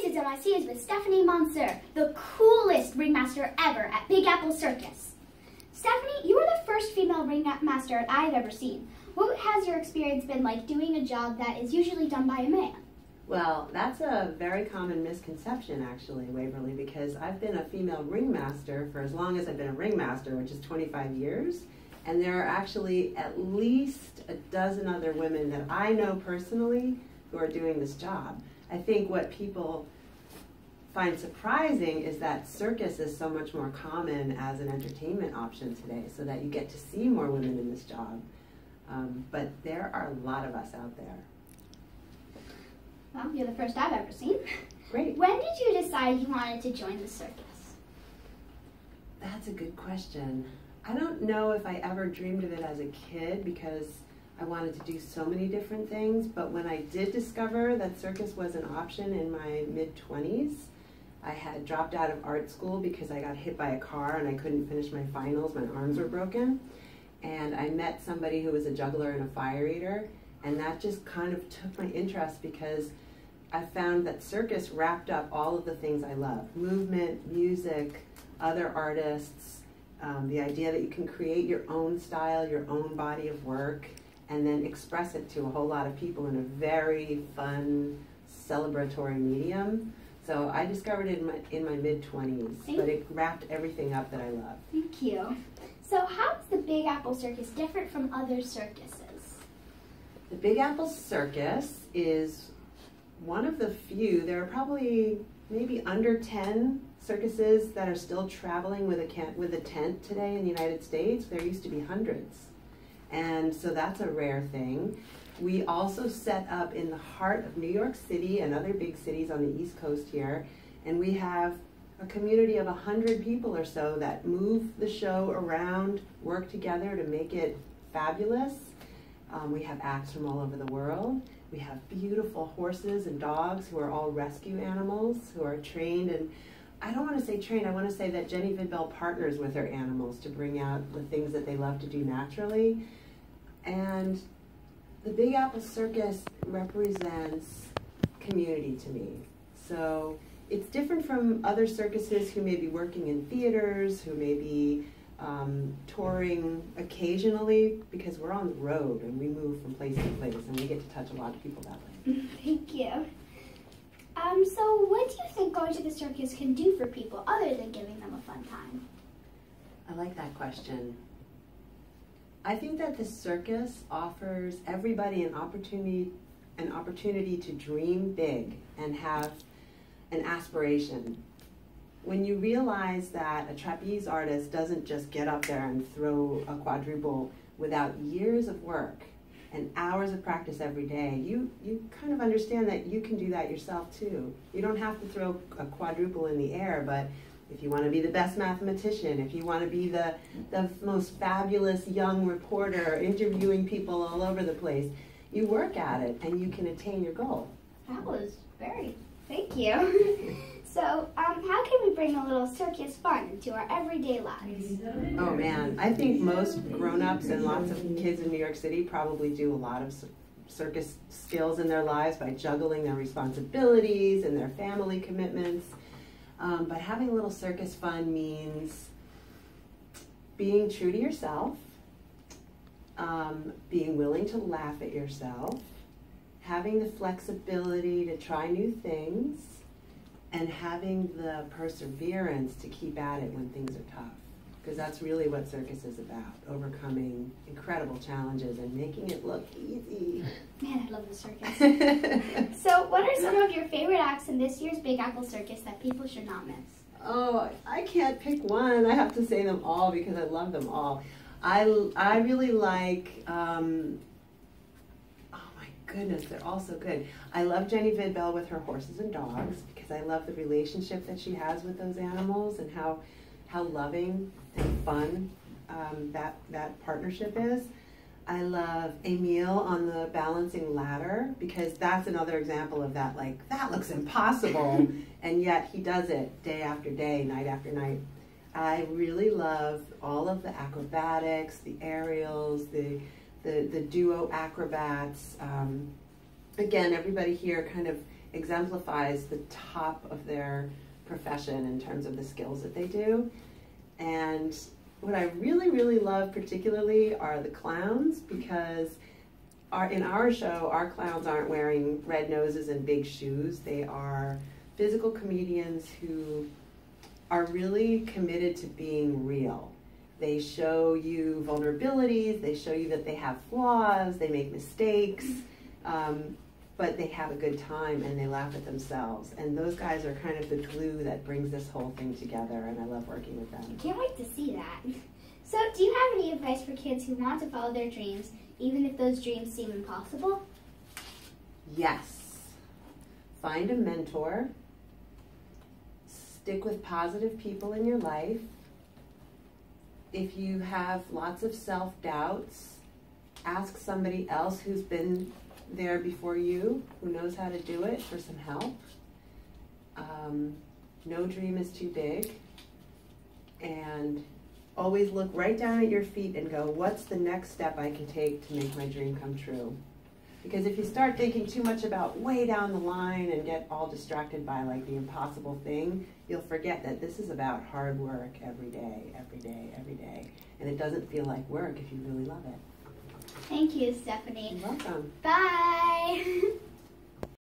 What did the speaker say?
Kids NYC is with Stephanie Monseu, the coolest ringmaster ever at Big Apple Circus. Stephanie, you are the first female ringmaster I've ever seen. What has your experience been like doing a job that is usually done by a man? Well, that's a very common misconception, actually, Waverly, because I've been a female ringmaster for as long as I've been a ringmaster, which is 25 years, and there are actually at least a dozen other women that I know personally who are doing this job. I think what people find surprising is that circus is so much more common as an entertainment option today, so that you get to see more women in this job. But there are a lot of us out there. Well, you're the first I've ever seen. Great. When did you decide you wanted to join the circus? That's a good question. I don't know if I ever dreamed of it as a kid because I wanted to do so many different things, but when I did discover that circus was an option in my mid-20s, I had dropped out of art school because I got hit by a car and I couldn't finish my finals, my arms were broken, and I met somebody who was a juggler and a fire eater, and that just kind of took my interest because I found that circus wrapped up all of the things I love: movement, music, other artists, the idea that you can create your own style, your own body of work, and then express it to a whole lot of people in a very fun, celebratory medium. So I discovered it in my mid-20s, but it wrapped everything up that I love. Thank you. So how is the Big Apple Circus different from other circuses? The Big Apple Circus is one of the few, there are probably maybe under 10 circuses that are still traveling with a tent today in the United States. There used to be hundreds. And so that's a rare thing. We also set up in the heart of New York City and other big cities on the East Coast here, and we have a community of 100 people or so that move the show around, work together to make it fabulous. We have acts from all over the world. We have beautiful horses and dogs who are all rescue animals, who are trained, and I don't want to say trained, I want to say that Jenny Vidbell partners with her animals to bring out the things that they love to do naturally. And the Big Apple Circus represents community to me. So it's different from other circuses who may be working in theaters, who may be touring occasionally, because we're on the road and we move from place to place and we get to touch a lot of people that way. Thank you. So what do you think going to the circus can do for people other than giving them a fun time? I like that question. I think that the circus offers everybody an opportunity to dream big and have an aspiration. When you realize that a trapeze artist doesn't just get up there and throw a quadruple without years of work and hours of practice every day, you kind of understand that you can do that yourself too. You don't have to throw a quadruple in the air, but if you want to be the best mathematician, if you want to be the most fabulous young reporter interviewing people all over the place, you work at it and you can attain your goal. That was thank you. So, how can we bring a little circus fun into our everyday lives? Oh man, I think most grown-ups and lots of kids in New York City probably do a lot of circus skills in their lives by juggling their responsibilities and their family commitments. But having a little circus fun means being true to yourself, being willing to laugh at yourself, having the flexibility to try new things, and having the perseverance to keep at it when things are tough. Because that's really what circus is about, overcoming incredible challenges and making it look easy. Man, I love the circus. So what are some of your favorite acts in this year's Big Apple Circus that people should not miss? Oh, I can't pick one. I have to say them all because I love them all. I really like, oh my goodness, they're all so good. I love Jenny Vidbell with her horses and dogs because I love the relationship that she has with those animals and how loving and fun that partnership is. I love Emile on the balancing ladder because that's another example of that, like, that looks impossible, and yet he does it day after day, night after night. I really love all of the acrobatics, the aerials, the duo acrobats. Again, everybody here kind of exemplifies the top of their profession in terms of the skills that they do. And what I really, really love particularly are the clowns, because in our show, our clowns aren't wearing red noses and big shoes. They are physical comedians who are really committed to being real. They show you vulnerabilities, they show you that they have flaws, they make mistakes, but they have a good time and they laugh at themselves. And those guys are kind of the glue that brings this whole thing together, and I love working with them. Can't wait to see that. So, do you have any advice for kids who want to follow their dreams, even if those dreams seem impossible? Yes. Find a mentor. Stick with positive people in your life. If you have lots of self-doubts, ask somebody else who's been there before you, who knows how to do it, for some help. No dream is too big. And always look right down at your feet and go, what's the next step I can take to make my dream come true? Because if you start thinking too much about way down the line and get all distracted by like the impossible thing, you'll forget that this is about hard work every day, every day, every day. And it doesn't feel like work if you really love it. Thank you, Stephanie. You're welcome. Bye.